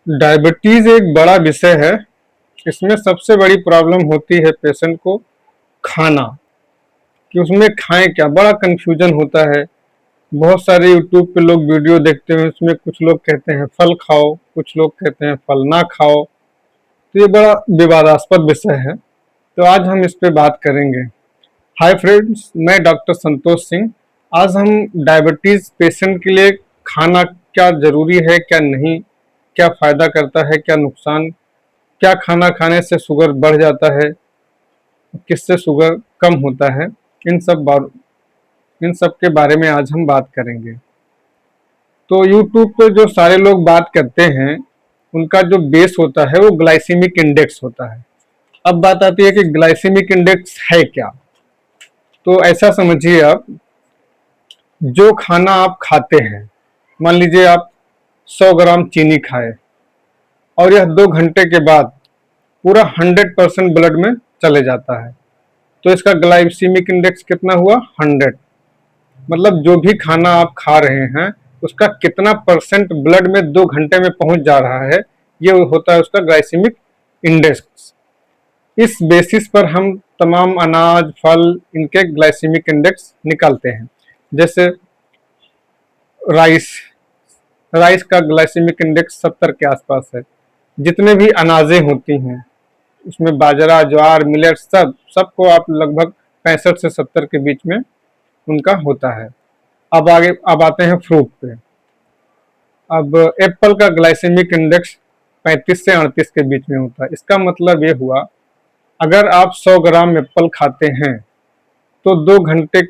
Diabetes एक बड़ा विषय है। इसमें सबसे बड़ी प्रॉब्लम होती है पेशेंट को खाना, कि उसमें खाएं क्या, बड़ा कंफ्यूजन होता है। बहुत सारे यूट्यूब पे लोग वीडियो देखते हैं, उसमें कुछ लोग कहते हैं फल खाओ, कुछ लोग कहते हैं फल ना खाओ। तो ये बड़ा विवादास्पद विषय है, तो आज हम इस पे बात करेंगे। हाय फ्रेंड्स, मैं डॉक्टर संतोष सिंह। आज हम डायबिटीज पेशेंट के लिए खाना क्या जरूरी है, क्या नहीं, क्या फायदा करता है, क्या नुकसान, क्या खाना खाने से शुगर बढ़ जाता है, किससे शुगर कम होता है, इन सब के बारे में आज हम बात करेंगे। तो यूट्यूब पे जो सारे लोग बात करते हैं, उनका जो बेस होता है वो ग्लाइसीमिक इंडेक्स होता है। अब बात आती है कि ग्लाइसीमिक इंडेक्स है क्या। तो ऐसा समझिए आप, जो खाना आप खाते हैं, मान लीजिए आप 100 ग्राम चीनी खाए और यह 2 घंटे के बाद पूरा 100% ब्लड में चले जाता है, तो इसका ग्लाइसीमिक इंडेक्स कितना हुआ? 100। मतलब जो भी खाना आप खा रहे हैं उसका कितना परसेंट ब्लड में 2 घंटे में पहुंच जा रहा है, ये होता है उसका ग्लाइसीमिक इंडेक्स। इस बेसिस पर हम तमाम अनाज, फल, इनके ग्लाइसीमिक इंडेक्स निकालते हैं। जैसे राइस राइस का ग्लाइसीमिक इंडेक्स 70 के आसपास है। जितने भी अनाजें होती हैं, उसमें बाजरा, ज्वार, मिलेट, सबको आप लगभग 65 से 70 के बीच में उनका होता है। अब आते हैं फ्रूट पे। अब एप्पल का ग्लाइसेमिक इंडेक्स 35 से 38 के बीच में होता है। इसका मतलब ये हुआ, अगर आप 100 ग्राम एप्पल खाते हैं तो 2 घंटे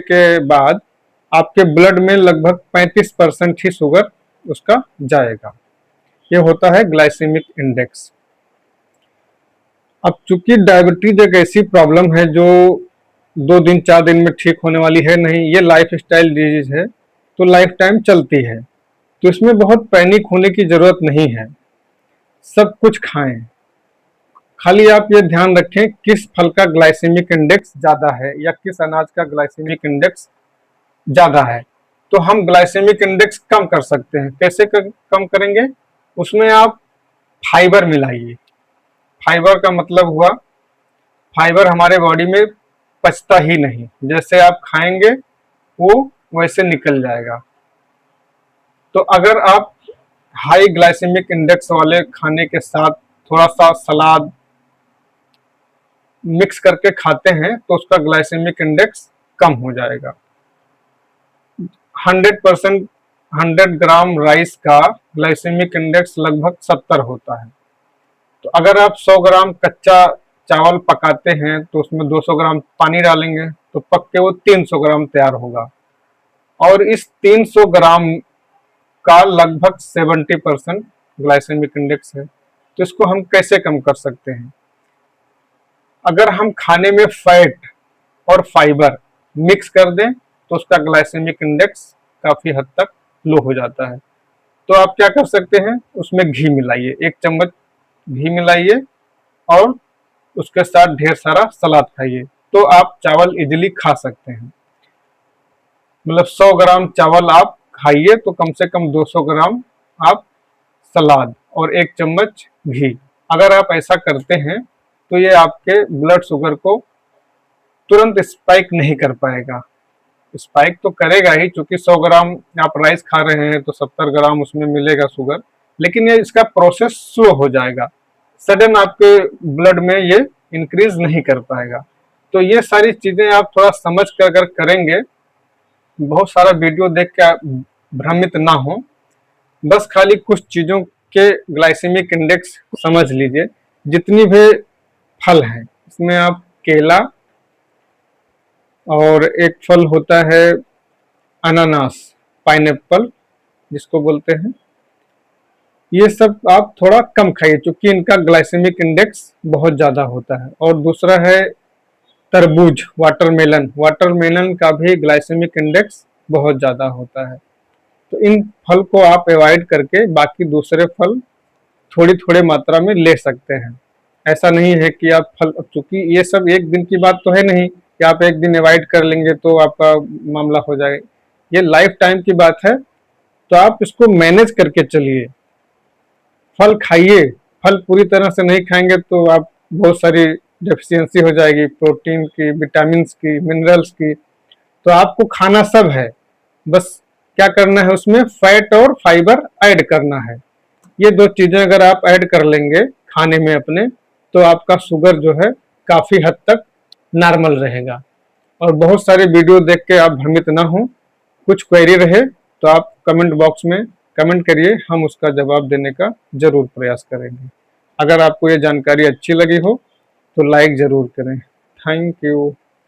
के बाद आपके ब्लड में लगभग 35% ही शुगर उसका जाएगा। ये होता है ग्लाइसेमिक इंडेक्स। अब चूंकि डायबिटीज एक ऐसी प्रॉब्लम है जो 2 दिन 4 दिन में ठीक होने वाली है नहीं, ये लाइफ स्टाइल डिजीज है, तो लाइफ टाइम चलती है। तो इसमें बहुत पैनिक होने की जरूरत नहीं है। सब कुछ खाएं, खाली आप ये ध्यान रखें किस फल का ग्लाइसेमिक इंडेक्स ज्यादा है या किस अनाज का ग्लाइसेमिक इंडेक्स ज्यादा है। तो हम ग्लाइसेमिक इंडेक्स कम कर सकते हैं। कैसे कम करेंगे? उसमें आप फाइबर मिलाइए। फाइबर का मतलब हुआ, फाइबर हमारे बॉडी में पचता ही नहीं, जैसे आप खाएंगे वो वैसे निकल जाएगा। तो अगर आप हाई ग्लाइसेमिक इंडेक्स वाले खाने के साथ थोड़ा सा सलाद मिक्स करके खाते हैं तो उसका ग्लाइसेमिक इंडेक्स कम हो जाएगा। 100% 100 ग्राम राइस का ग्लाइसेमिक इंडेक्स लगभग 70 होता है। तो अगर आप 100 ग्राम कच्चा चावल पकाते हैं तो उसमें 200 ग्राम पानी डालेंगे तो पक के वो 300 ग्राम तैयार होगा। और इस 300 ग्राम का लगभग 70% ग्लाइसेमिक इंडेक्स है। तो इसको हम कैसे कम कर सकते हैं? अगर हम खाने में फैट और फाइबर मिक्स कर दें तो उसका ग्लाइसेमिक इंडेक्स काफी हद तक लो हो जाता है। तो आप क्या कर सकते हैं, उसमें घी मिलाइए, 1 चम्मच घी मिलाइए और उसके साथ ढेर सारा सलाद खाइए, तो आप चावल इजीली खा सकते हैं। मतलब 100 ग्राम चावल आप खाइए तो कम से कम 200 ग्राम आप सलाद और 1 चम्मच घी। अगर आप ऐसा करते हैं तो ये आपके ब्लड शुगर को तुरंत स्पाइक नहीं कर पाएगा। स्पाइक तो करेगा ही, क्योंकि 100 ग्राम आप राइस खा रहे हैं तो 70 ग्राम उसमें मिलेगा शुगर, लेकिन ये इसका प्रोसेस स्लो हो जाएगा। सडन आपके ब्लड में ये इंक्रीज नहीं कर पाएगा। तो ये सारी चीजें आप थोड़ा समझ कर अगर करेंगे, बहुत सारा वीडियो देख के आप भ्रमित ना हो, बस खाली कुछ चीजों के ग्लाइसेमिक इंडेक्स समझ लीजिए। जितनी भी फल हैं इसमें आप केला, और एक फल होता है अनानास, पाइनएप्पल जिसको बोलते हैं, ये सब आप थोड़ा कम खाइए क्योंकि इनका ग्लाइसेमिक इंडेक्स बहुत ज्यादा होता है। और दूसरा है तरबूज, वाटरमेलन। वाटरमेलन का भी ग्लाइसेमिक इंडेक्स बहुत ज्यादा होता है। तो इन फल को आप अवॉइड करके बाकी दूसरे फल थोड़ी थोड़ी मात्रा में ले सकते हैं। ऐसा नहीं है कि आप फल, चूंकि ये सब एक दिन की बात तो है नहीं कि आप एक दिन अवॉइड कर लेंगे तो आपका मामला हो जाएगा। ये लाइफ टाइम की बात है। तो आप इसको मैनेज करके चलिए। फल खाइए, फल पूरी तरह से नहीं खाएंगे तो आप बहुत सारी डेफिशिएंसी हो जाएगी, प्रोटीन की, विटामिन्स की, मिनरल्स की। तो आपको खाना सब है, बस क्या करना है, उसमें फैट और फाइबर ऐड करना है। ये दो चीजें अगर आप ऐड कर लेंगे खाने में अपने, तो आपका शुगर जो है काफी हद तक नॉर्मल रहेगा। और बहुत सारे वीडियो देख के आप भ्रमित ना हो, कुछ क्वेरी रहे तो आप कमेंट बॉक्स में कमेंट करिए, हम उसका जवाब देने का जरूर प्रयास करेंगे। अगर आपको ये जानकारी अच्छी लगी हो तो लाइक जरूर करें। Thank you.